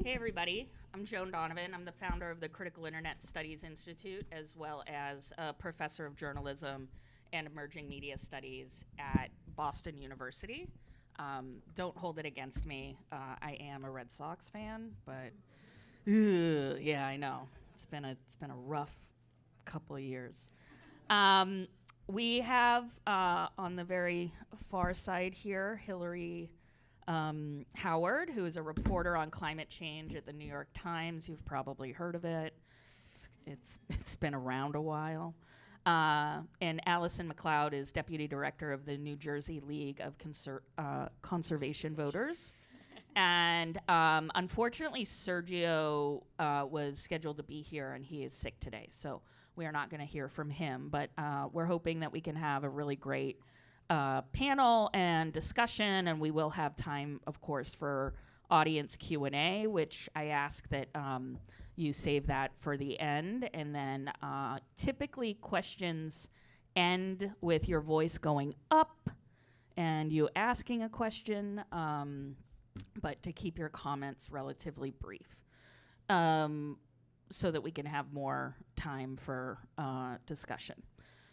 Hey everybody, I'm Joan Donovan. I'm the founder of the Critical Internet Studies Institute, as well as a professor of journalism and emerging media studies at Boston University. Don't hold it against me. I am a Red Sox fan, but yeah, I know it's been a rough couple of years. Um, we have on the very far side here Hilary Howard, who is a reporter on climate change at the New York Times. You've probably heard of it. It's been around a while. And Allison McLeod is deputy director of the New Jersey League of Conservation Voters. And unfortunately, Sergio was scheduled to be here, and he is sick today. So we are not going to hear from him. But we're hoping that we can have a really great panel and discussion, and we will have time, of course, for audience Q&A, which I ask that you save that for the end. And then typically questions end with your voice going up and you asking a question, but to keep your comments relatively brief, so that we can have more time for discussion.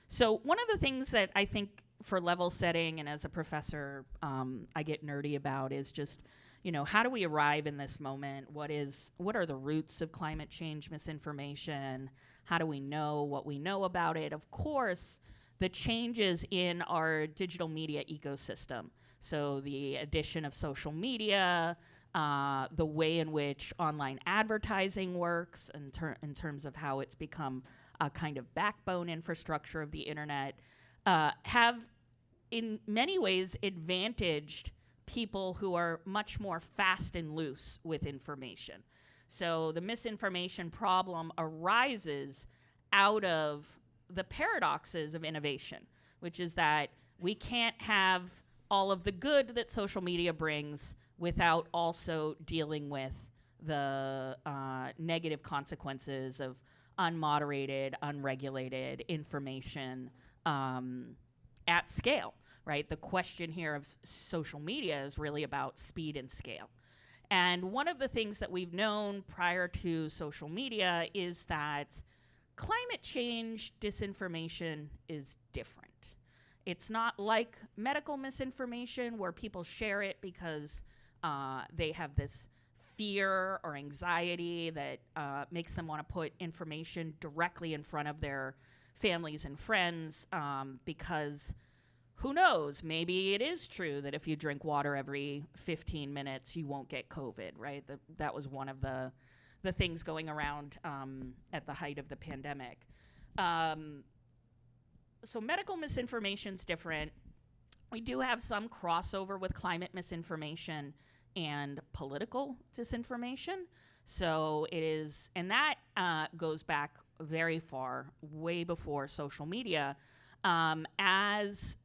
So one of the things that I think for level setting and as a professor I get nerdy about is just, how do we arrive in this moment? What are the roots of climate change misinformation? How do we know what we know about it? Of course, the changes in our digital media ecosystem. So the addition of social media, the way in which online advertising works in terms of how it's become a kind of backbone infrastructure of the internet, have in many ways advantaged people who are much more fast and loose with information. So the misinformation problem arises out of the paradoxes of innovation, which is that we can't have all of the good that social media brings without also dealing with the negative consequences of unmoderated, unregulated information at scale, right? The question here of social media is really about speed and scale. And one of the things that we've known prior to social media is that climate change disinformation is different. It's not like medical misinformation where people share it because they have this fear or anxiety that makes them want to put information directly in front of their families and friends, because who knows, maybe it is true that if you drink water every 15 minutes, you won't get COVID, right? That was one of the things going around at the height of the pandemic. So medical misinformation is different. We do have some crossover with climate misinformation and political disinformation. So it is, and that goes back very far, way before social media, as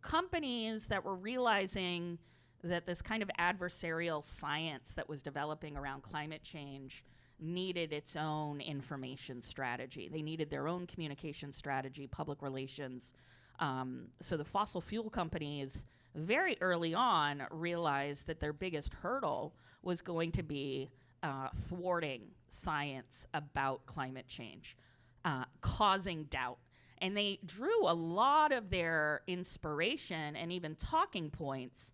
companies that were realizing that this kind of adversarial science that was developing around climate change needed its own information strategy. They needed their own communication strategy, public relations. So the fossil fuel companies very early on realized that their biggest hurdle was going to be thwarting science about climate change, causing doubt. And they drew a lot of their inspiration and even talking points,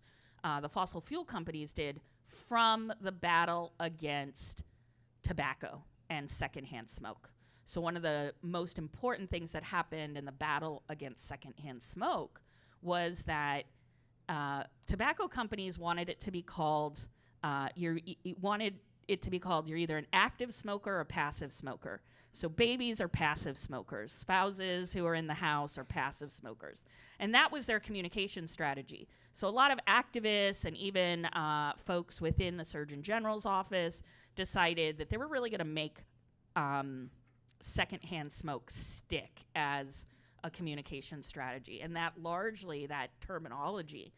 the fossil fuel companies did, from the battle against tobacco and secondhand smoke. So one of the most important things that happened in the battle against secondhand smoke was that tobacco companies wanted it to be called, you're either an active smoker or a passive smoker. So babies are passive smokers. Spouses who are in the house are passive smokers. And that was their communication strategy. So a lot of activists and even folks within the Surgeon General's office decided that they were really going to make secondhand smoke stick as a communication strategy. And that largely, that terminology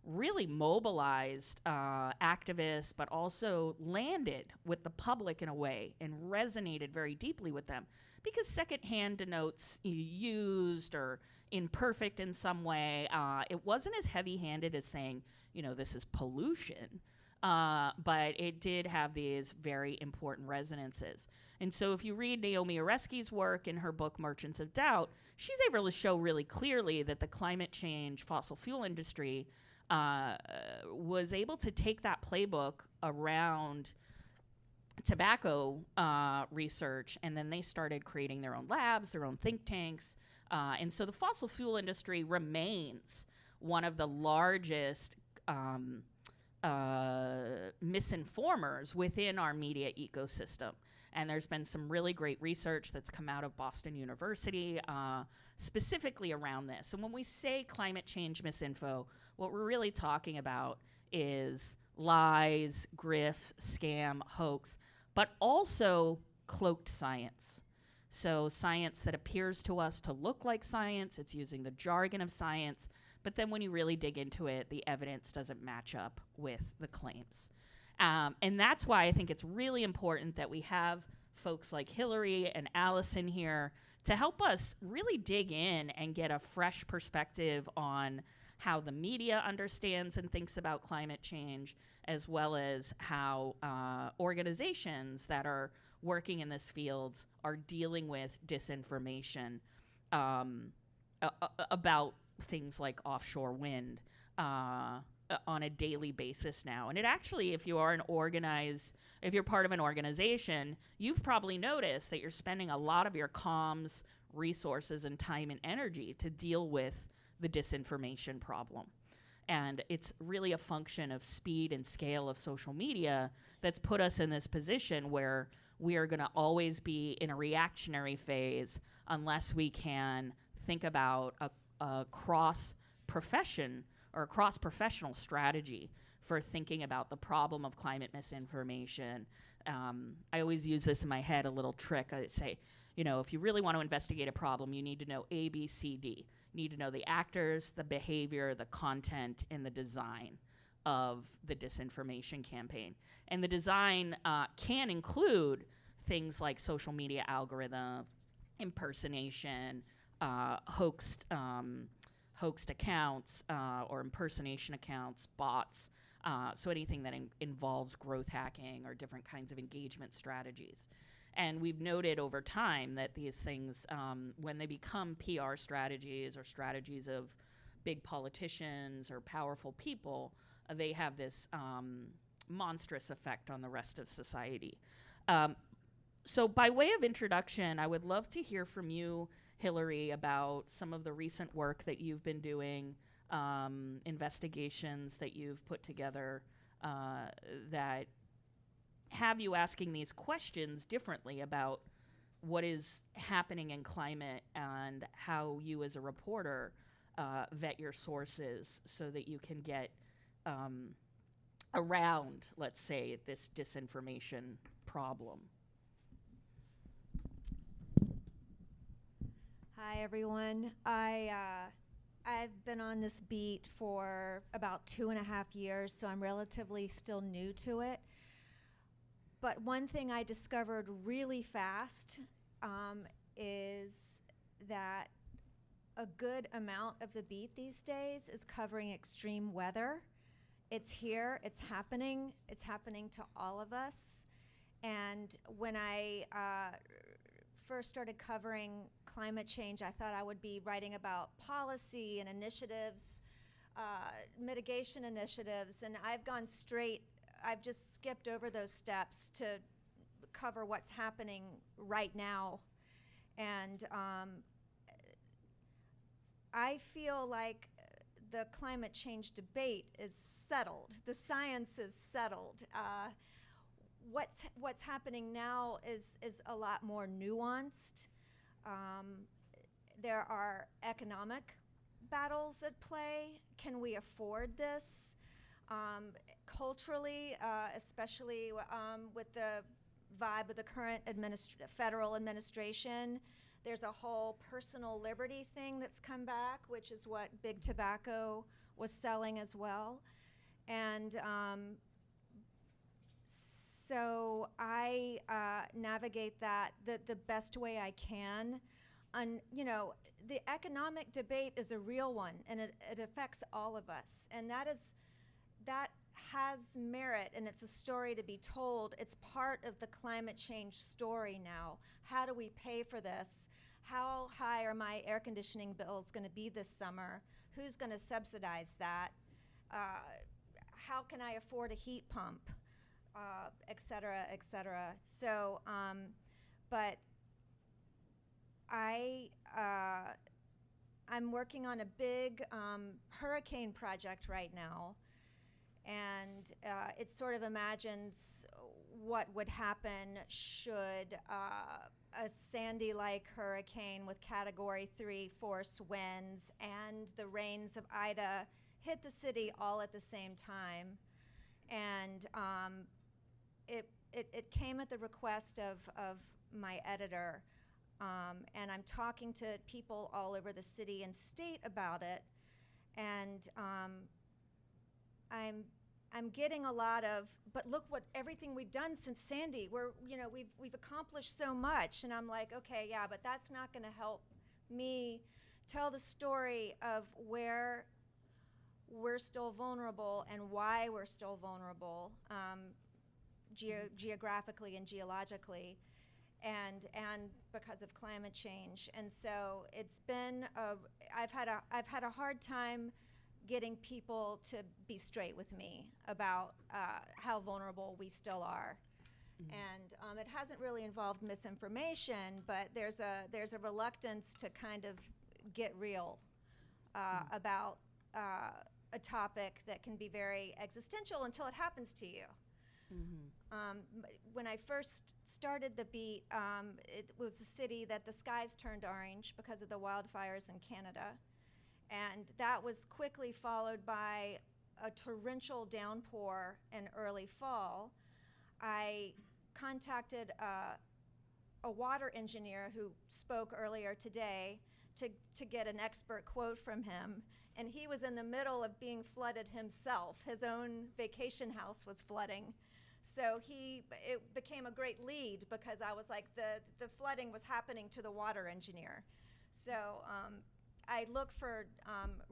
really mobilized activists, but also landed with the public in a way and resonated very deeply with them, because secondhand denotes used or imperfect in some way. It wasn't as heavy-handed as saying, this is pollution. but it did have these very important resonances. And so if you read Naomi Oreskes' work in her book Merchants of Doubt, she's able to show really clearly that the climate change fossil fuel industry was able to take that playbook around tobacco research, and then they started creating their own labs, their own think tanks. And so the fossil fuel industry remains one of the largest misinformers within our media ecosystem. And there's been some really great research that's come out of Boston University specifically around this. And when we say climate change misinfo, what we're really talking about is lies, grift, scam, hoax, but also cloaked science. So science that appears to us to look like science, it's using the jargon of science, but then when you really dig into it, the evidence doesn't match up with the claims. And that's why I think it's really important that we have folks like Hilary and Allison here to help us really dig in and get a fresh perspective on how the media understands and thinks about climate change, as well as how organizations that are working in this field are dealing with disinformation about things like offshore wind on a daily basis now. And it actually, if you're part of an organization, you've probably noticed that you're spending a lot of your comms resources and time and energy to deal with the disinformation problem. And it's really a function of speed and scale of social media that's put us in this position where we are going to always be in a reactionary phase unless we can think about a cross-profession or a cross-professional strategy for thinking about the problem of climate misinformation. I always use this in my head, a little trick. I say, if you really want to investigate a problem, you need to know A, B, C, D. You need to know the actors, the behavior, the content, and the design of the disinformation campaign. And the design can include things like social media algorithms, impersonation, hoaxed accounts or impersonation accounts, bots, so anything that involves growth hacking or different kinds of engagement strategies. And we've noted over time that these things, when they become PR strategies or strategies of big politicians or powerful people, they have this monstrous effect on the rest of society. So by way of introduction, I would love to hear from you, Hilary, about some of the recent work that you've been doing, investigations that you've put together that have you asking these questions differently about what is happening in climate and how you as a reporter vet your sources so that you can get around, let's say, this disinformation problem. Hi, everyone. I've been on this beat for about 2.5 years, so I'm relatively still new to it. But one thing I discovered really fast is that a good amount of the beat these days is covering extreme weather. It's here, it's happening to all of us. And when I first started covering climate change, I thought I would be writing about policy and initiatives, mitigation initiatives, and I've just skipped over those steps to cover what's happening right now. And I feel like the climate change debate is settled. The science is settled. What's happening now is a lot more nuanced. There are economic battles at play. Can we afford this? Culturally, especially with the vibe of the current federal administration, there's a whole personal liberty thing that's come back, which is what Big Tobacco was selling as well. And so I navigate that the best way I can. The economic debate is a real one, and it affects all of us. And that has merit and it's a story to be told. It's part of the climate change story now. How do we pay for this? How high are my air conditioning bills going to be this summer? Who's going to subsidize that? How can I afford a heat pump? Et cetera, et cetera. So, but I'm working on a big hurricane project right now, and it sort of imagines what would happen should a Sandy-like hurricane with Category 3 force winds and the rains of Ida hit the city all at the same time. And it came at the request of my editor. And I'm talking to people all over the city and state about it, and I'm getting a lot of, but look what everything we've done since Sandy. We've accomplished so much, and I'm like, okay, yeah, but that's not going to help me tell the story of where we're still vulnerable and why we're still vulnerable, geographically and geologically. And because of climate change. And so it's been I've had a hard time getting people to be straight with me about how vulnerable we still are. And it hasn't really involved misinformation, but there's a reluctance to kind of get real about a topic that can be very existential until it happens to you. When I first started the beat, it was the city that the skies turned orange because of the wildfires in Canada. And that was quickly followed by a torrential downpour in early fall. I contacted a water engineer who spoke earlier today to get an expert quote from him. And he was in the middle of being flooded himself. His own vacation house was flooding. So it became a great lead because I was like, the flooding was happening to the water engineer. So I look for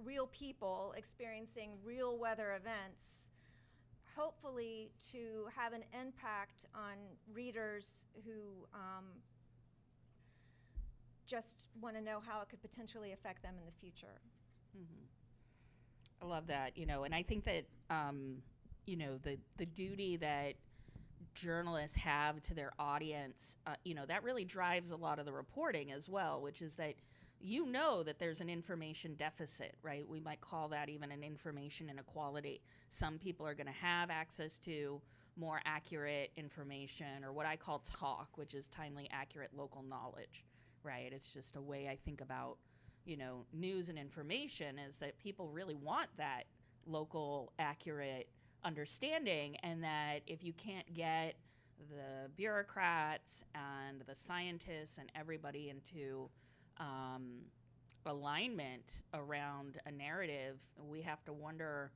real people experiencing real weather events, hopefully to have an impact on readers who just want to know how it could potentially affect them in the future. I love that, and I think that, the duty that journalists have to their audience, that really drives a lot of the reporting as well, which is that that there's an information deficit, right? We might call that even an information inequality. Some people are going to have access to more accurate information, or what I call talk, which is timely, accurate local knowledge, right? It's just a way I think about, news and information, is that people really want that local, accurate understanding, and that if you can't get the bureaucrats and the scientists and everybody into alignment around a narrative, we have to wonder,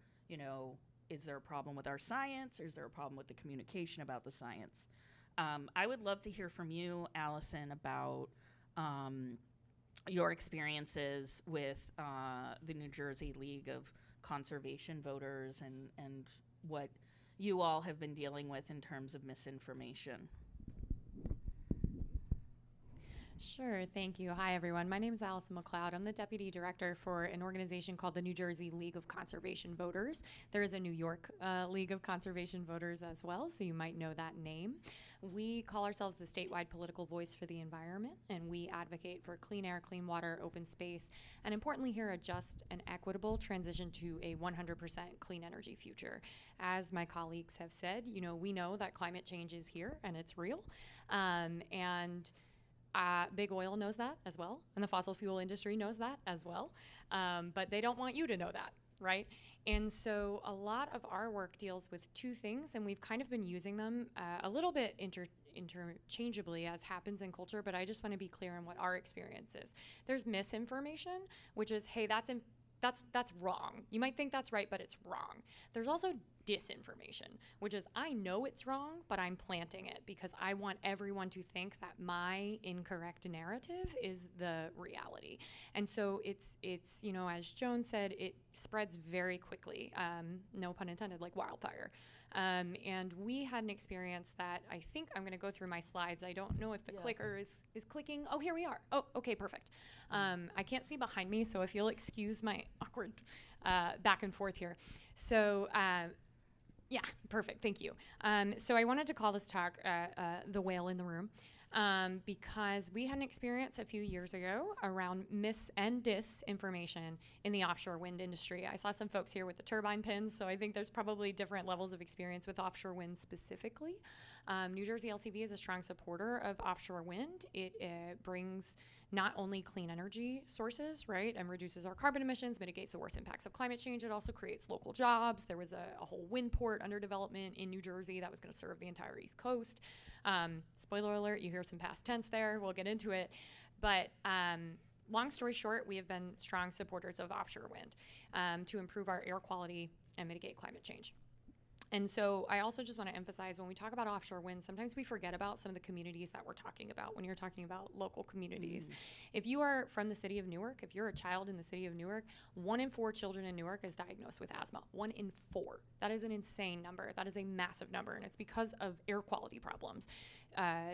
is there a problem with our science, or is there a problem with the communication about the science? I would love to hear from you, Allison, about your experiences with the New Jersey League of Conservation Voters, and what you all have been dealing with in terms of misinformation. Sure, thank you. Hi, everyone. My name is Allison McLeod. I'm the Deputy Director for an organization called the New Jersey League of Conservation Voters. There is a New York League of Conservation Voters as well, so you might know that name. We call ourselves the statewide political voice for the environment, and we advocate for clean air, clean water, open space, and importantly here, a just and equitable transition to a 100% clean energy future. As my colleagues have said, we know that climate change is here and it's real, and big oil knows that as well, and the fossil fuel industry knows that as well, but they don't want you to know that, right? And so a lot of our work deals with two things, and we've kind of been using them a little bit interchangeably, as happens in culture, but I just want to be clear on what our experience is. There's misinformation, which is, hey, that's wrong. You might think that's right, but it's wrong. There's also disinformation, which is I know it's wrong, but I'm planting it because I want everyone to think that my incorrect narrative is the reality. And so it's as Joan said, it spreads very quickly, no pun intended, like wildfire. And we had an experience that I think I'm going to go through my slides. I don't know if the clicker is clicking. Oh, here we are. Oh, okay, perfect. I can't see behind me, so if you'll excuse my awkward back and forth here. So, yeah, perfect. Thank you. So I wanted to call this talk The Whale in the Room because we had an experience a few years ago around mis and disinformation in the offshore wind industry. I saw some folks here with the turbine pins, so I think there's probably different levels of experience with offshore wind specifically. New Jersey LCV is a strong supporter of offshore wind. It brings not only clean energy sources, right, and reduces our carbon emissions, mitigates the worst impacts of climate change. It also creates local jobs. There was a whole wind port under development in New Jersey that was going to serve the entire East Coast. Spoiler alert, you hear some past tense there. We'll get into it. But long story short, we have been strong supporters of offshore wind to improve our air quality and mitigate climate change. And so I also just want to emphasize when we talk about offshore wind, sometimes we forget about some of the communities that we're talking about when you're talking about local communities. If you are from the city of Newark, if you're a child in the city of Newark, 1 in 4 children in Newark is diagnosed with asthma. 1 in 4. That is an insane number. That is a massive number, and it's because of air quality problems.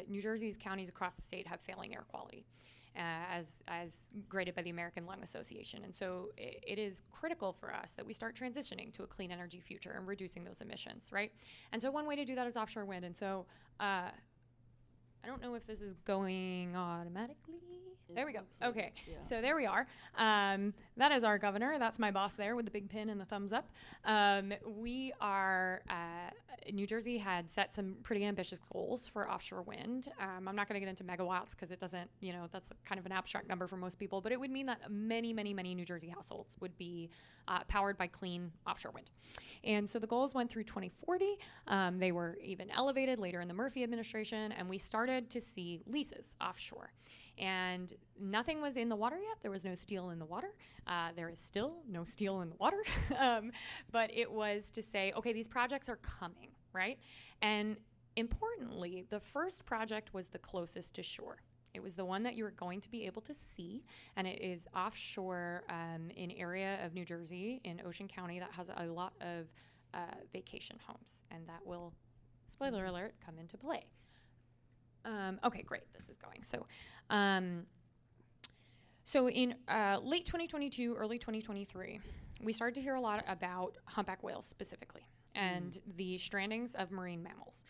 New Jersey's counties across the state have failing air quality. As graded by the American Lung Association. And so it is critical for us that we start transitioning to a clean energy future and reducing those emissions, right? And so one way to do that is offshore wind. And so I don't know if this is going automatically. There we go. Okay, so there we are. That is our governor. That's my boss there with the big pin and the thumbs up. We are, New Jersey had set some pretty ambitious goals for offshore wind. I'm not going to get into megawatts because it doesn't, that's kind of an abstract number for most people, but it would mean that many, many, many New Jersey households would be powered by clean offshore wind. And so the goals went through 2040. They were even elevated later in the Murphy administration, and we started to see leases offshore. And nothing was in the water yet. There was no steel in the water. There is still no steel in the water. But it was to say, okay, these projects are coming, right? And importantly, the first project was the closest to shore. It was the one that you were going to be able to see, and it is offshore in area of New Jersey in Ocean County that has a lot of vacation homes, and that will, spoiler alert, come into play. Okay, great. This is going. So in late 2022, early 2023, we started to hear a lot about humpback whales specifically and the strandings of marine mammals.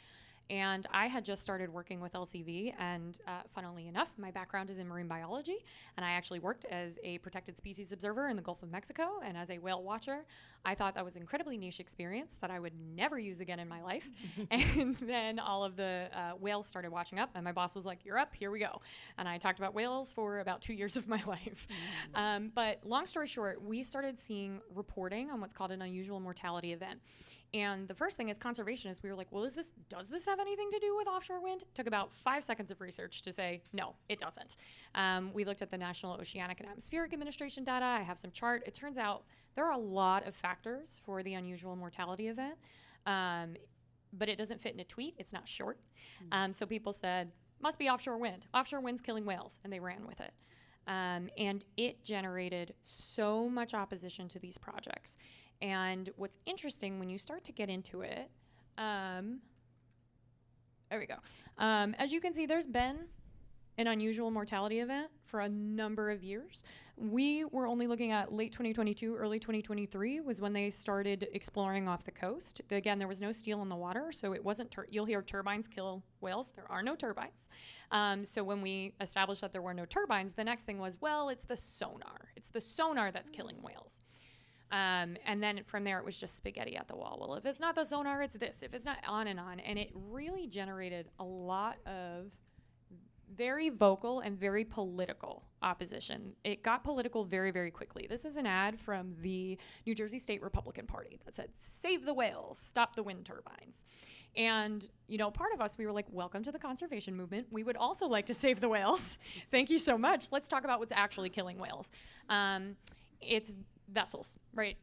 And I had just started working with LCV, and funnily enough, my background is in marine biology, and I actually worked as a protected species observer in the Gulf of Mexico and as a whale watcher. I thought that was an incredibly niche experience that I would never use again in my life. And then all of the whales started watching up, and my boss was like, "You're up, here we go." And I talked about whales for about 2 years of my life. But long story short, we started seeing reporting on what's called an unusual mortality event. And the first thing as conservationists, we were like, well, does this have anything to do with offshore wind? It took about 5 seconds of research to say, no, it doesn't. We looked at the National Oceanic and Atmospheric Administration data. I have some chart. It turns out there are a lot of factors for the unusual mortality event, but it doesn't fit in a tweet. It's not short. So people said, must be offshore wind. Offshore wind's killing whales, and they ran with it. And it generated so much opposition to these projects. And what's interesting when you start to get into it, there we go. As you can see, there's been an unusual mortality event for a number of years. We were only looking at late 2022, early 2023 was when they started exploring off the coast. Again, there was no steel in the water, so it wasn't, you'll hear turbines kill whales. There are no turbines. So when we established that there were no turbines, the next thing was, well, it's the sonar. It's the sonar that's killing whales. And then from there, it was just spaghetti at the wall. Well, if it's not the sonar, it's this. If it's not, on and on. And it really generated a lot of very vocal and very political opposition. It got political very, very quickly. This is an ad from the New Jersey State Republican Party that said, save the whales, stop the wind turbines. And, part of us, we were like, welcome to the conservation movement. We would also like to save the whales. Thank you so much. Let's talk about what's actually killing whales. It's vessels, right?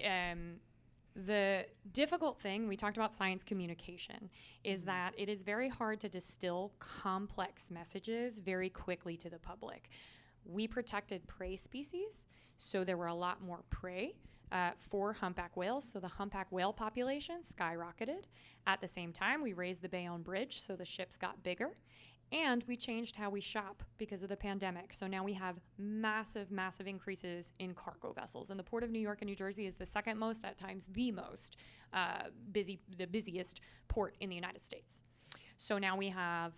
The difficult thing, we talked about science communication, is that it is very hard to distill complex messages very quickly to the public. We protected prey species, so there were a lot more prey for humpback whales, so the humpback whale population skyrocketed. At the same time, we raised the Bayonne Bridge, so the ships got bigger. And we changed how we shop because of the pandemic. So now we have massive, massive increases in cargo vessels. And the Port of New York and New Jersey is the second most, at times the most the busiest port in the United States. So now we have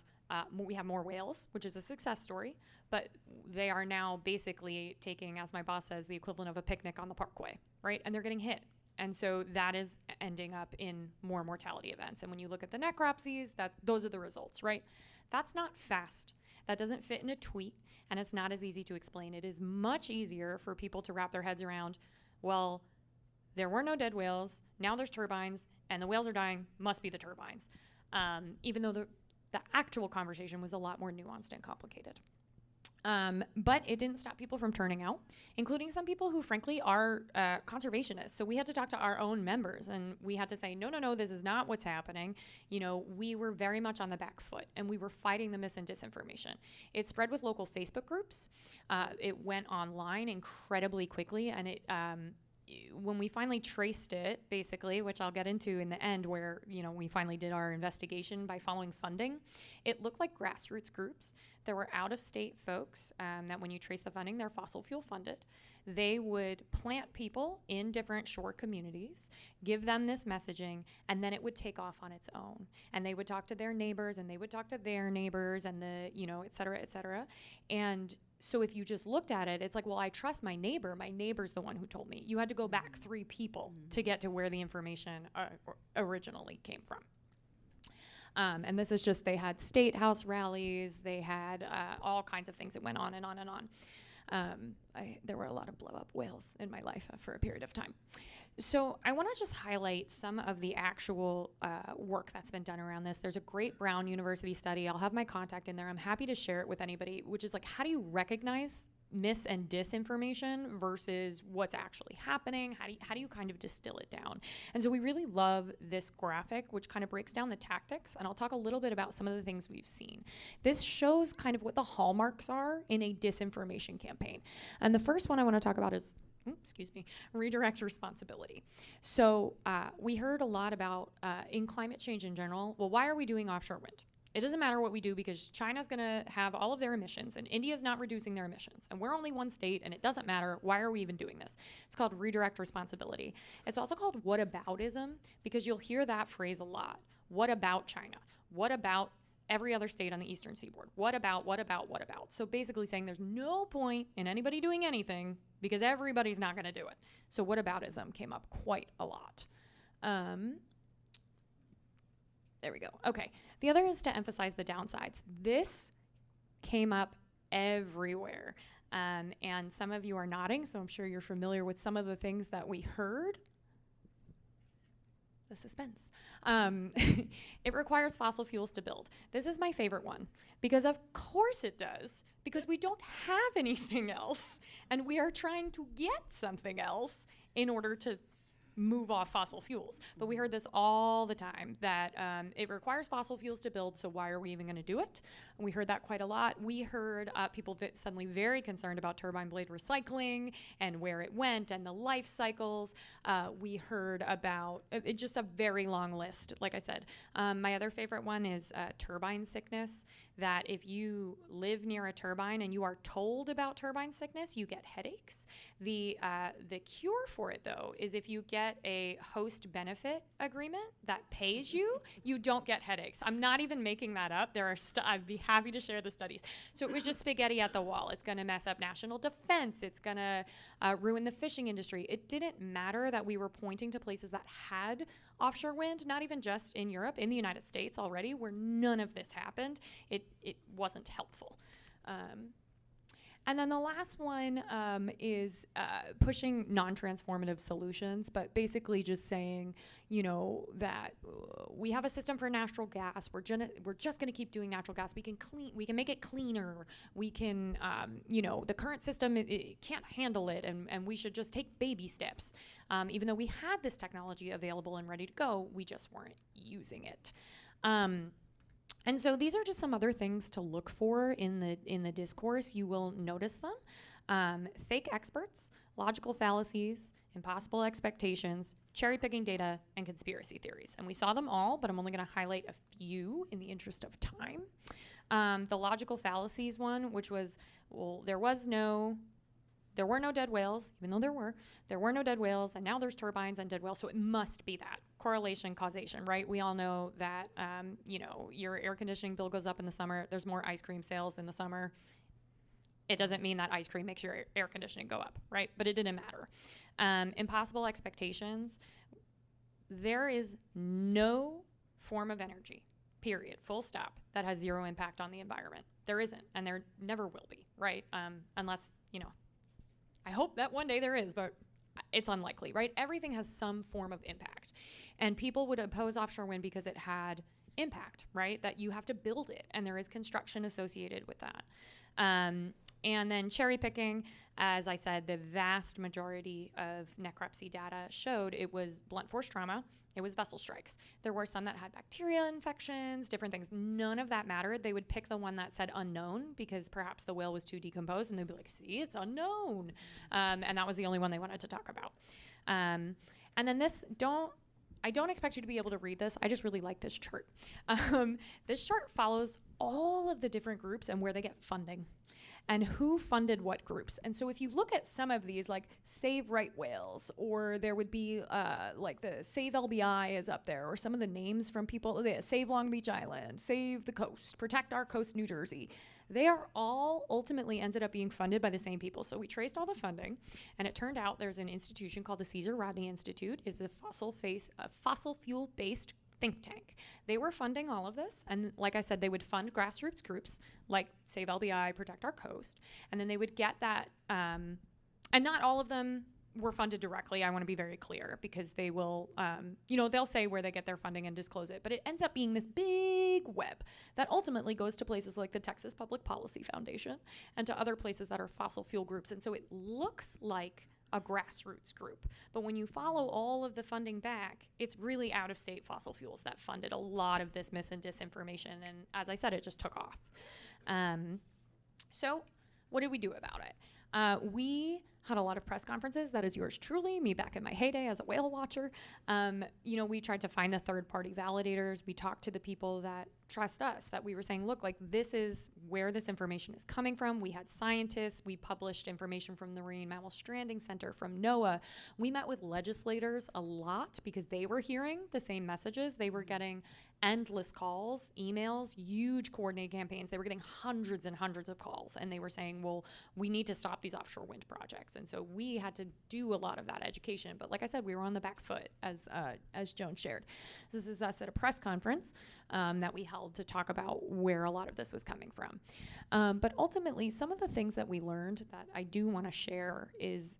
more whales, which is a success story, but they are now basically taking, as my boss says, the equivalent of a picnic on the parkway, right? And they're getting hit. And so that is ending up in more mortality events. And when you look at the necropsies, those are the results, right? That's not fast. That doesn't fit in a tweet, and it's not as easy to explain. It is much easier for people to wrap their heads around, well, there were no dead whales, now there's turbines, and the whales are dying, must be the turbines. Even though the actual conversation was a lot more nuanced and complicated. But it didn't stop people from turning out, including some people who, frankly, are conservationists. So we had to talk to our own members, and we had to say, no, this is not what's happening. You know, we were very much on the back foot, and we were fighting the mis and disinformation. It spread with local Facebook groups. It went online incredibly quickly, and when we finally traced it, basically, which I'll get into in the end, where we finally did our investigation by following funding, it looked like grassroots groups. There were out-of-state folks that when you trace the funding, they're fossil fuel funded. They would plant people in different shore communities, give them this messaging, and then it would take off on its own. And they would talk to their neighbors, and they would talk to their neighbors, and et cetera, et cetera. And so if you just looked at it, it's like, well, I trust my neighbor. My neighbor's the one who told me. You had to go back 3 people to get to where the information originally came from. And this is just, they had state house rallies. They had all kinds of things that went on and on and on. There were a lot of blow up whales in my life for a period of time. So I want to just highlight some of the actual work that's been done around this. There's a great Brown University study. I'll have my contact in there. I'm happy to share it with anybody, which is like, how do you recognize mis and disinformation versus what's actually happening? How do you kind of distill it down? And so we really love this graphic, which kind of breaks down the tactics. And I'll talk a little bit about some of the things we've seen. This shows kind of what the hallmarks are in a disinformation campaign. And the first one I want to talk about is redirect responsibility. So we heard a lot about, in climate change in general, well, why are we doing offshore wind? It doesn't matter what we do because China's going to have all of their emissions and India's not reducing their emissions. And we're only one state and it doesn't matter. Why are we even doing this? It's called redirect responsibility. It's also called whataboutism because you'll hear that phrase a lot. What about China? What about every other state on the eastern seaboard? What about? So basically saying there's no point in anybody doing anything because everybody's not going to do it. So whataboutism came up quite a lot. There we go. Okay. The other is to emphasize the downsides. This came up everywhere. And some of you are nodding, so I'm sure you're familiar with some of the things that we heard. The suspense. It requires fossil fuels to build. This is my favorite one because of course it does, because we don't have anything else and we are trying to get something else in order to move off fossil fuels. But we heard this all the time, that it requires fossil fuels to build, so why are we even going to do it? And we heard that quite a lot. We heard people suddenly very concerned about turbine blade recycling and where it went and the life cycles. We heard about just a very long list, like I said. My other favorite one is turbine sickness, that if you live near a turbine and you are told about turbine sickness, you get headaches. The cure for it, though, is if you get a host benefit agreement that pays you, you don't get headaches. I'm not even making that up. I'd be happy to share the studies. So it was just spaghetti at the wall. It's going to mess up national defense. It's going to ruin the fishing industry. It didn't matter that we were pointing to places that had offshore wind, not even just in Europe, in the United States already, where none of this happened. It wasn't helpful. And then the last one is pushing non-transformative solutions, but basically just saying, that we have a system for natural gas. We're just going to keep doing natural gas. We can make it cleaner. We can, the current system it can't handle it, and we should just take baby steps. Even though we had this technology available and ready to go, we just weren't using it. And so these are just some other things to look for in the discourse. You will notice them. Fake experts, logical fallacies, impossible expectations, cherry-picking data, and conspiracy theories. And we saw them all, but I'm only going to highlight a few in the interest of time. The logical fallacies one, which was, there were no dead whales, even though there were no dead whales, and now there's turbines and dead whales, so it must be that. Correlation, causation, right? We all know that, your air conditioning bill goes up in the summer, there's more ice cream sales in the summer. It doesn't mean that ice cream makes your air conditioning go up, right? But it didn't matter. Impossible expectations. There is no form of energy, period, full stop, that has zero impact on the environment. There isn't, and there never will be, right? Unless, I hope that one day there is, but it's unlikely, right? Everything has some form of impact. And people would oppose offshore wind because it had impact, right? That you have to build it, and there is construction associated with that. And then cherry picking, as I said, the vast majority of necropsy data showed it was blunt force trauma. It was vessel strikes. There were some that had bacterial infections, different things. None of that mattered. They would pick the one that said unknown because perhaps the whale was too decomposed, and they'd be like, see, it's unknown. And that was the only one they wanted to talk about. And then I don't expect you to be able to read this. I just really like this chart. This chart follows all of the different groups and where they get funding and who funded what groups. And so if you look at some of these, like Save Right Whales, or there would be like the Save LBI is up there, or some of the names from people, Save Long Beach Island, Save the Coast, Protect Our Coast, New Jersey. They are all ultimately ended up being funded by the same people. So we traced all the funding, and it turned out there's an institution called the Caesar Rodney Institute. It's a fossil fuel-based think tank. They were funding all of this, and like I said, they would fund grassroots groups like Save LBI, Protect Our Coast, and then they would get that, and not all of them were funded directly. I want to be very clear, because they will, they'll say where they get their funding and disclose it, but it ends up being this big web that ultimately goes to places like the Texas Public Policy Foundation and to other places that are fossil fuel groups. And so it looks like a grassroots group, but when you follow all of the funding back, it's really out-of-state fossil fuels that funded a lot of this mis and disinformation. And as I said, it just took off. So what did we do about it? We had a lot of press conferences. That is yours truly, me back in my heyday as a whale watcher. We tried to find the third-party validators. We talked to the people that trust us, that we were saying, look, like, this is where this information is coming from. We had scientists. We published information from the Marine Mammal Stranding Center, from NOAA. We met with legislators a lot because they were hearing the same messages. They were getting endless calls, emails, huge coordinated campaigns. They were getting hundreds and hundreds of calls, and they were saying, well, we need to stop these offshore wind projects. And so we had to do a lot of that education. But like I said, we were on the back foot, as Joan shared. This is us at a press conference that we held to talk about where a lot of this was coming from. But ultimately, some of the things that we learned that I do want to share is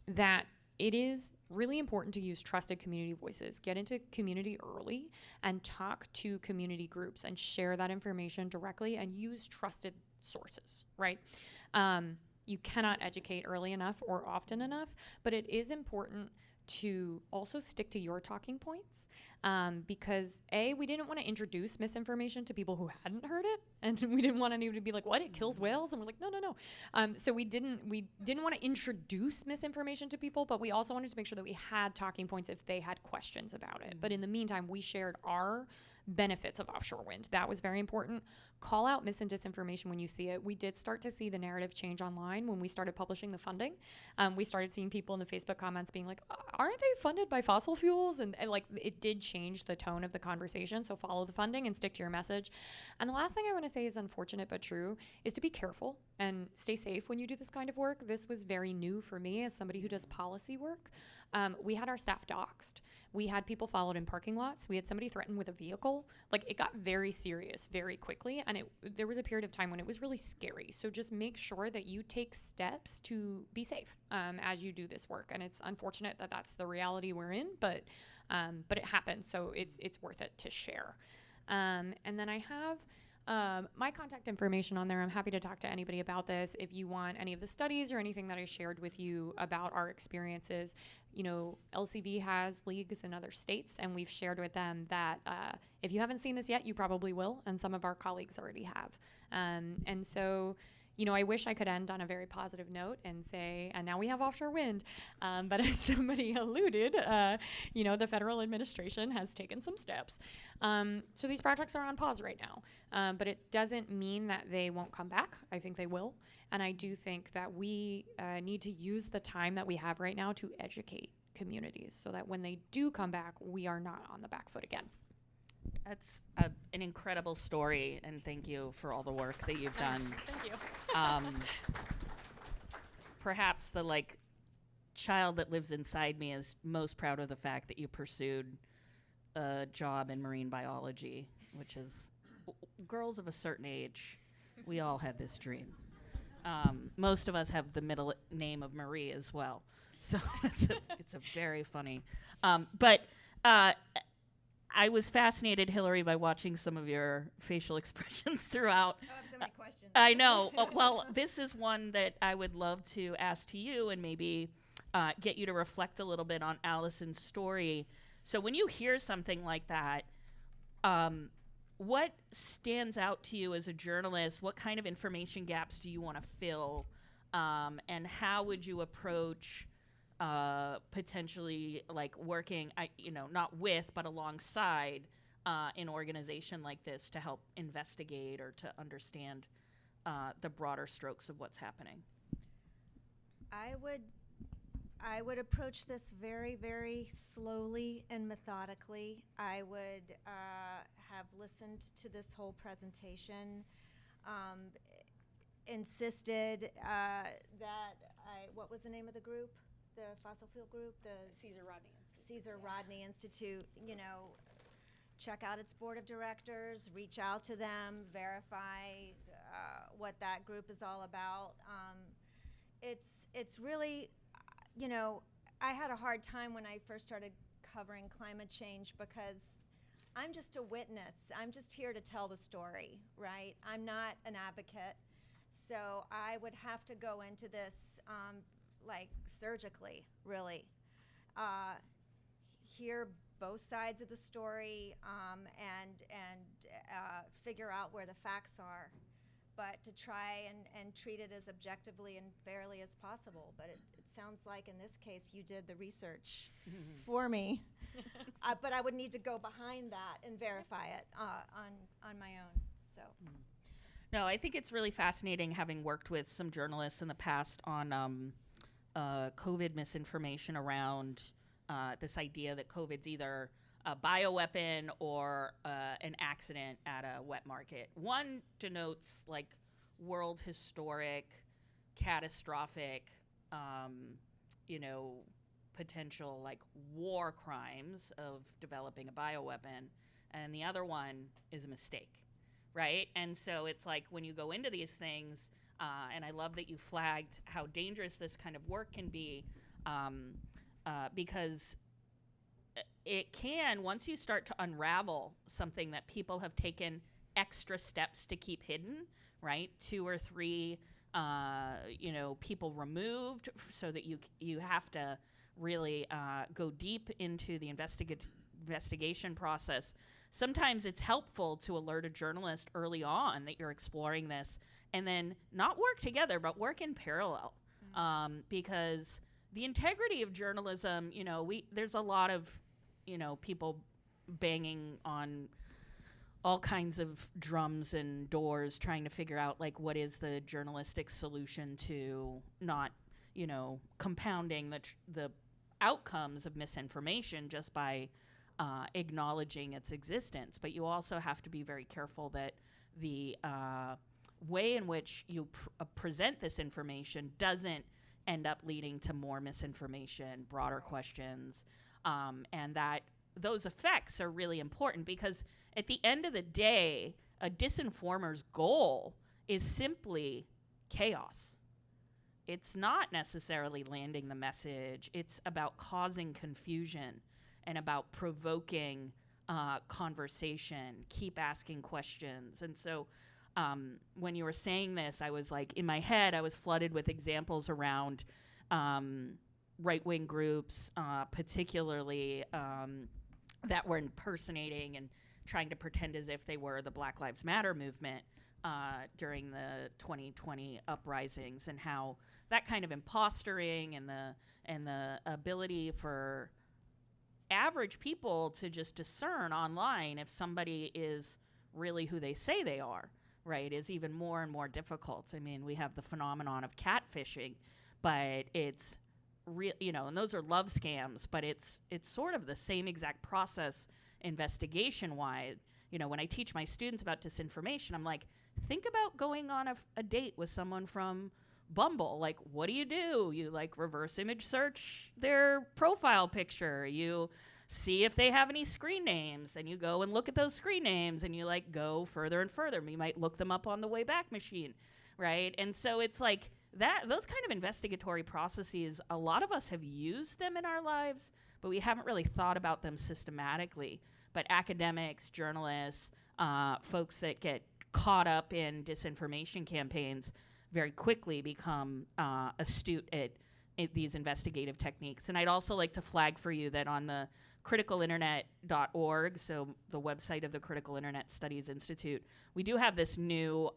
that it is really important to use trusted community voices, get into community early and talk to community groups and share that information directly and use trusted sources, right? You cannot educate early enough or often enough, but it is important to also stick to your talking points, because we didn't want to introduce misinformation to people who hadn't heard it, and we didn't want anyone to be like, what, it kills whales? And we're like, no. So we didn't want to introduce misinformation to people, but we also wanted to make sure that we had talking points if they had questions about it. But in the meantime, we shared our benefits of offshore wind. That was very important. Call out mis and disinformation when you see it. We did start to see the narrative change online when we started publishing the funding. We started seeing people in the Facebook comments being like, aren't they funded by fossil fuels? And like, it did change the tone of the conversation. So follow the funding and stick to your message. And the last thing I want to say is unfortunate but true is to be careful and stay safe when you do this kind of work. This was very new for me as somebody who does policy work. We had our staff doxxed. We had people followed in parking lots. We had somebody threatened with a vehicle. Like, it got very serious very quickly, and there was a period of time when it was really scary. So just make sure that you take steps to be safe as you do this work. And it's unfortunate that that's the reality we're in, but it happens. So it's worth it to share. And then I have my contact information on there. I'm happy to talk to anybody about this. If you want any of the studies or anything that I shared with you about our experiences, LCV has leagues in other states, and we've shared with them that if you haven't seen this yet, you probably will, and some of our colleagues already have. And so, I wish I could end on a very positive note and say, and now we have offshore wind. But as somebody alluded, the federal administration has taken some steps. So these projects are on pause right now. But it doesn't mean that they won't come back. I think they will. And I do think that we need to use the time that we have right now to educate communities so that when they do come back, we are not on the back foot again. That's an incredible story, and thank you for all the work that you've done. Thank you. Perhaps the child that lives inside me is most proud of the fact that you pursued a job in marine biology, which is girls of a certain age. We all had this dream. Most of us have the middle name of Marie as well, so it's a very funny. But I was fascinated, Hilary, by watching some of your facial expressions throughout. I have so many questions. I know. Well, this is one that I would love to ask to you and maybe get you to reflect a little bit on Allison's story. So when you hear something like that, what stands out to you as a journalist? What kind of information gaps do you want to fill? And how would you approach potentially working, not with, but alongside an organization like this to help investigate or to understand the broader strokes of what's happening? I would approach this very, very slowly and methodically. I would have listened to this whole presentation, insisted that what was the name of the group? The fossil fuel group? The Caesar Rodney Institute, check out its board of directors, reach out to them, verify what that group is all about. It's really, I had a hard time when I first started covering climate change because I'm just a witness. I'm just here to tell the story, right? I'm not an advocate. So I would have to go into this surgically, really. Hear both sides of the story and figure out where the facts are, but to try and treat it as objectively and fairly as possible. But it sounds like in this case you did the research for me, but I would need to go behind that and verify it on my own. So. No, I think it's really fascinating, having worked with some journalists in the past on COVID misinformation around this idea that COVID's either a bioweapon or an accident at a wet market. One denotes world historic, catastrophic, potential war crimes of developing a bioweapon, and the other one is a mistake, right? And so it's when you go into these things, and I love that you flagged how dangerous this kind of work can be, because it can, once you start to unravel something that people have taken extra steps to keep hidden, right? 2 or 3, people removed so that you have to really go deep into the investigation process. Sometimes it's helpful to alert a journalist early on that you're exploring this, and then not work together, but work in parallel, because the integrity of journalism, there's a lot of, people banging on all kinds of drums and doors trying to figure out what is the journalistic solution to not, compounding the outcomes of misinformation just by acknowledging its existence. But you also have to be very careful that the way in which you present this information doesn't end up leading to more misinformation, broader questions, and that those effects are really important because at the end of the day, a disinformer's goal is simply chaos. It's not necessarily landing the message. It's about causing confusion and about provoking conversation, keep asking questions. And so when you were saying this, I was like, in my head, I was flooded with examples around right-wing groups, particularly that were impersonating and trying to pretend as if they were the Black Lives Matter movement during the 2020 uprisings, and how that kind of impostering and the ability for average people to just discern online if somebody is really who they say they are, right, is even more and more difficult. I mean, we have the phenomenon of catfishing, but it's real, you know, and those are love scams, but it's sort of the same exact process investigation-wide. You know, when I teach my students about disinformation, I'm like, think about going on a date with someone from Bumble. Like, what do? You like reverse image search their profile picture. You see if they have any screen names, and you go and look at those screen names, and you like go further and further. You might look them up on the Wayback Machine, right? And so it's like that. Those kind of investigatory processes, a lot of us have used them in our lives, but we haven't really thought about them systematically. But academics, journalists, folks that get caught up in disinformation campaigns very quickly become astute at these investigative techniques. And I'd also like to flag for you that on the criticalinternet.org, so the website of the Critical Internet Studies Institute, we do have this new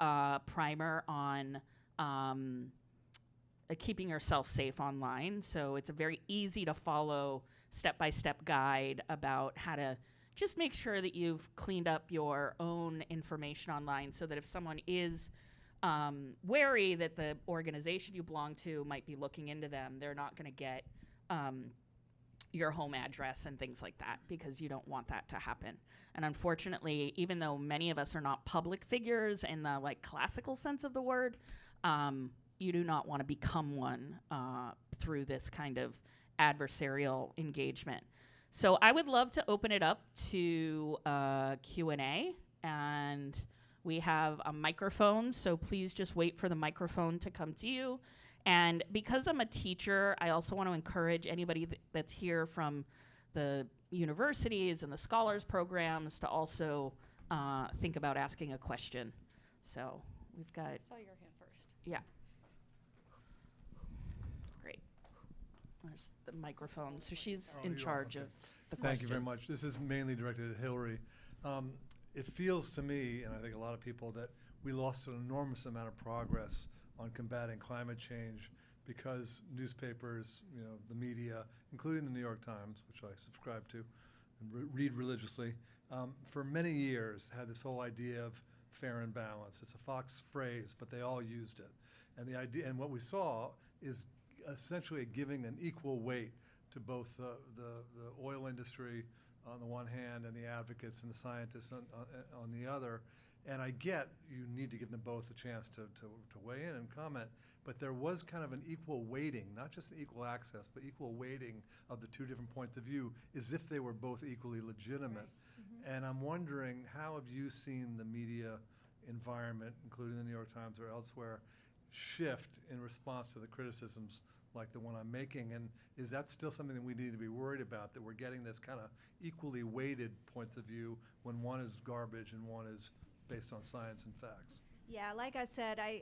primer on keeping yourself safe online. So it's a very easy to follow step-by-step guide about how to just make sure that you've cleaned up your own information online, so that if someone is wary that the organization you belong to might be looking into them, they're not going to get your home address and things like that, because you don't want that to happen. And unfortunately, even though many of us are not public figures in the like classical sense of the word, you do not want to become one through this kind of adversarial engagement. So I would love to open it up to Q&A, and we have a microphone, so please just wait for the microphone to come to you. And because I'm a teacher, I also want to encourage anybody that's here from the universities and the scholars programs to also think about asking a question. So we've got... I saw your hand first. Yeah. Great. There's the microphone. So she's in charge of the questions. Thank you very much. This is mainly directed at Hilary. It feels to me, and I think a lot of people, that we lost an enormous amount of progress on combating climate change because newspapers, you know, the media, including the New York Times, which I subscribe to and read religiously, for many years had this whole idea of fair and balanced. It's a Fox phrase, but they all used it. And the idea, and what we saw is essentially giving an equal weight to both the oil industry on the one hand and the advocates and the scientists on the other. And I get you need to give them both a chance to weigh in and comment, but there was kind of an equal weighting, not just an equal access, but equal weighting of the two different points of view, as if they were both equally legitimate. Right. Mm-hmm. And I'm wondering, how have you seen the media environment, including the New York Times or elsewhere, shift in response to the criticisms like the one I'm making? And is that still something that we need to be worried about, that we're getting this kind of equally weighted points of view when one is garbage and one is based on science and facts? Yeah, like I said, I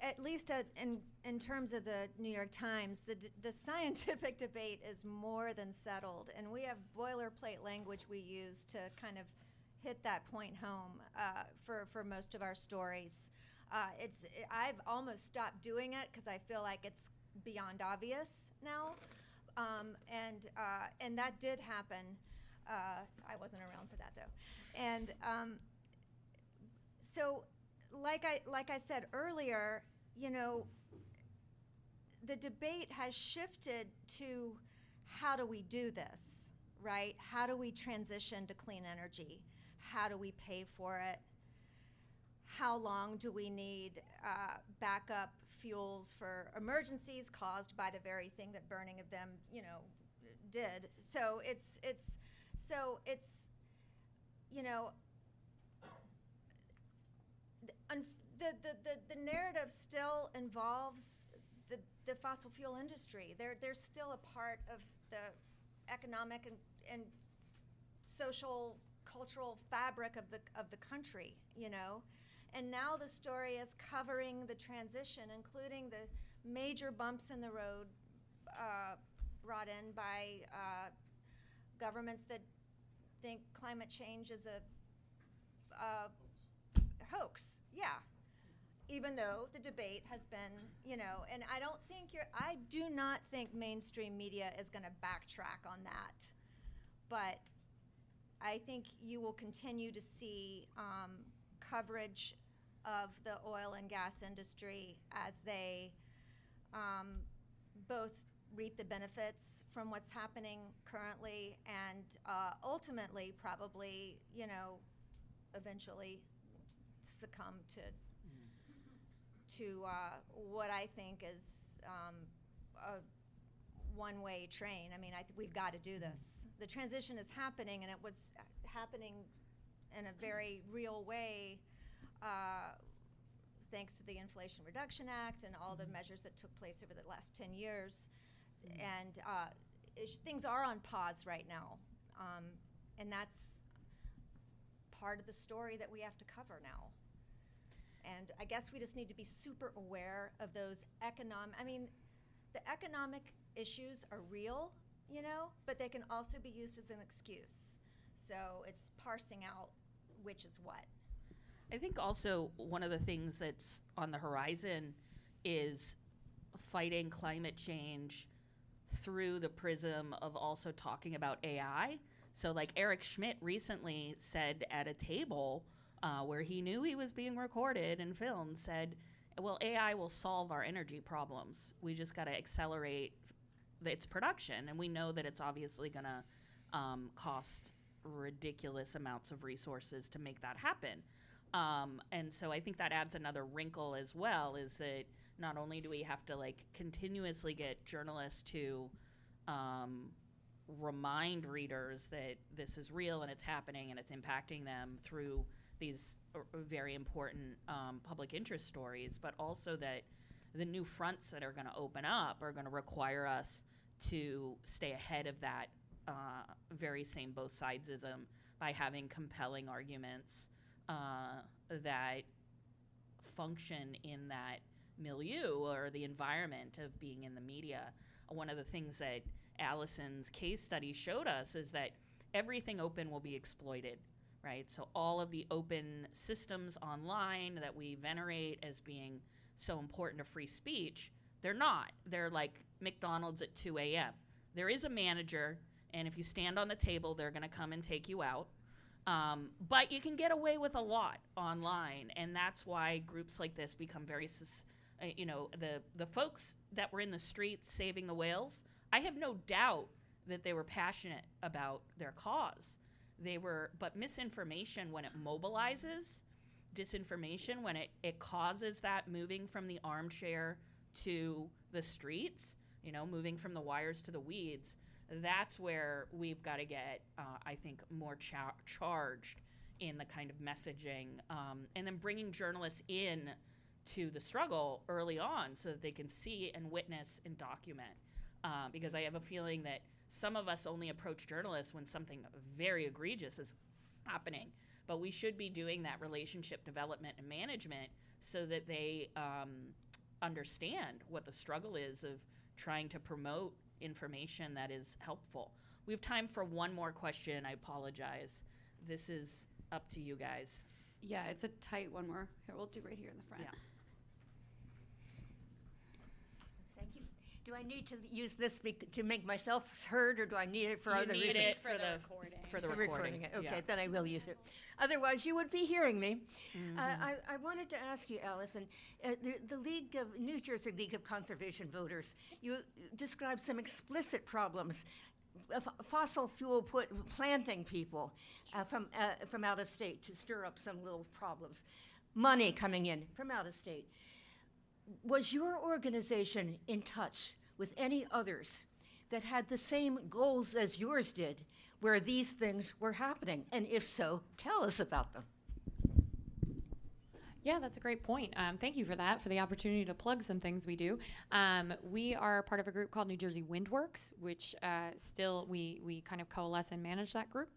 at least in terms of the New York Times, the scientific debate is more than settled, and we have boilerplate language we use to kind of hit that point home for most of our stories. I've almost stopped doing it because I feel like it's beyond obvious now, and that did happen. I wasn't around for that though, and so like I said earlier, you know, the debate has shifted to how do we do this, right? How do we transition to clean energy? How do we pay for it? how long do we need backup fuels for emergencies caused by the very thing that burning of them, did. So it's the narrative still involves the fossil fuel industry. They're still a part of the economic and social cultural fabric of the country, And now the story is covering the transition, including the major bumps in the road brought in by governments that think climate change is a hoax. Yeah. Even though the debate has been, and I do not think mainstream media is going to backtrack on that. But I think you will continue to see coverage of the oil and gas industry as they both reap the benefits from what's happening currently and ultimately probably, eventually succumb to what I think is a one-way train. I mean, we've got to do this. The transition is happening, and it was happening in a very real way thanks to the Inflation Reduction Act and all the measures that took place over the last 10 years. And things are on pause right now, and that's part of the story that we have to cover now. And I guess we just need to be super aware of those the economic issues are real, but they can also be used as an excuse. So it's parsing out which is what. I think also one of the things that's on the horizon is fighting climate change through the prism of also talking about AI. So like Eric Schmidt recently said at a table where he knew he was being recorded and filmed, said, well, AI will solve our energy problems. We just got to accelerate its production. And we know that it's obviously going to cost ridiculous amounts of resources to make that happen. And so I think that adds another wrinkle as well, is that not only do we have to continuously get journalists to remind readers that this is real and it's happening and it's impacting them through these very important public interest stories, but also that the new fronts that are going to open up are going to require us to stay ahead of that very same both sidesism by having compelling arguments that function in that milieu or the environment of being in the media. One of the things that Allison's case study showed us is that everything open will be exploited, right? So all of the open systems online that we venerate as being so important to free speech, they're not. They're like McDonald's at 2 a.m. There is a manager, and if you stand on the table, they're going to come and take you out. But you can get away with a lot online, and that's why groups like this become very, the folks that were in the streets saving the whales, I have no doubt that they were passionate about their cause. But misinformation, when it mobilizes, disinformation, when it causes that moving from the armchair to the streets, moving from the wires to the weeds, that's where we've got to get, I think, more charged in the kind of messaging, and then bringing journalists in to the struggle early on so that they can see and witness and document. Because I have a feeling that some of us only approach journalists when something very egregious is happening. But we should be doing that relationship development and management so that they understand what the struggle is of trying to promote information that is helpful. We have time for one more question. I apologize. This is up to you guys. Yeah, it's a tight one more. Here, we'll do right here in the front. Yeah. Thank you. Do I need to use this to make myself heard, or do I need it for other reasons? You need it For the recording. For the recording. Okay, Yeah. then I will use it. Otherwise, you would be hearing me. I wanted to ask you, Allison, the New Jersey League of Conservation Voters, you described some explicit problems of fossil fuel planting people from out of state to stir up some little problems. money coming in from out of state. Was your organization in touch with any others that had the same goals as yours did, where these things were happening? And if so, tell us about them. Yeah, that's a great point. Thank you for that, for the opportunity to plug some things we do. We are part of a group called New Jersey Windworks, which we kind of coalesce and manage that group,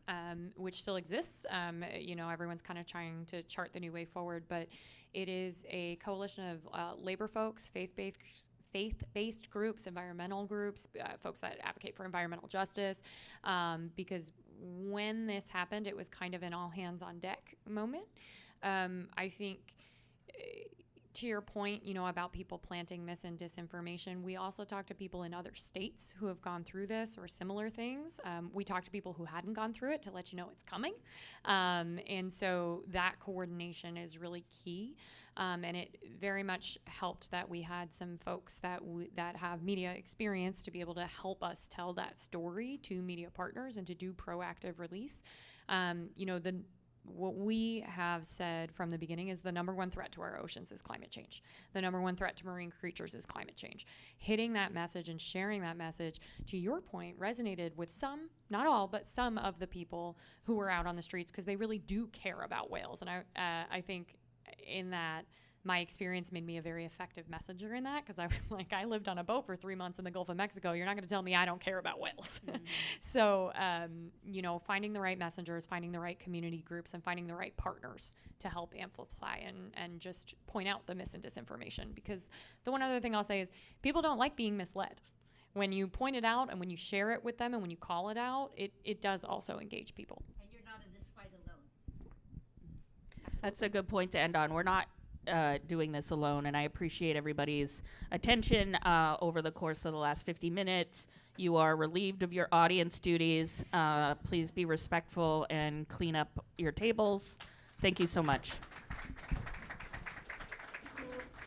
which still exists. Everyone's kind of trying to chart the new way forward, but it is a coalition of labor folks, faith-based groups, environmental groups, folks that advocate for environmental justice, because when this happened, it was kind of an all-hands-on-deck moment. I think, to your point, about people planting mis and disinformation, we also talk to people in other states who have gone through this or similar things. We talk to people who hadn't gone through it to let you know it's coming. And so that coordination is really key. And it very much helped that we had some folks that have media experience to be able to help us tell that story to media partners and to do proactive release. What we have said from the beginning is the number one threat to our oceans is climate change. The number one threat to marine creatures is climate change. Hitting that message and sharing that message, to your point, resonated with some, not all, but some of the people who were out on the streets because they really do care about whales. And I think in that, my experience made me a very effective messenger in that, because I was like, I lived on a boat for 3 months in the Gulf of Mexico. You're not going to tell me I don't care about whales. Mm-hmm. So, finding the right messengers, finding the right community groups, and finding the right partners to help amplify and just point out the mis and disinformation. Because the one other thing I'll say is people don't like being misled. When you point it out and when you share it with them and when you call it out, it does also engage people. And you're not in this fight alone. Absolutely. That's a good point to end on. We're not doing this alone, and I appreciate everybody's attention over the course of the last 50 minutes. You are relieved of your audience duties. Please be respectful and clean up your tables. Thank you so much.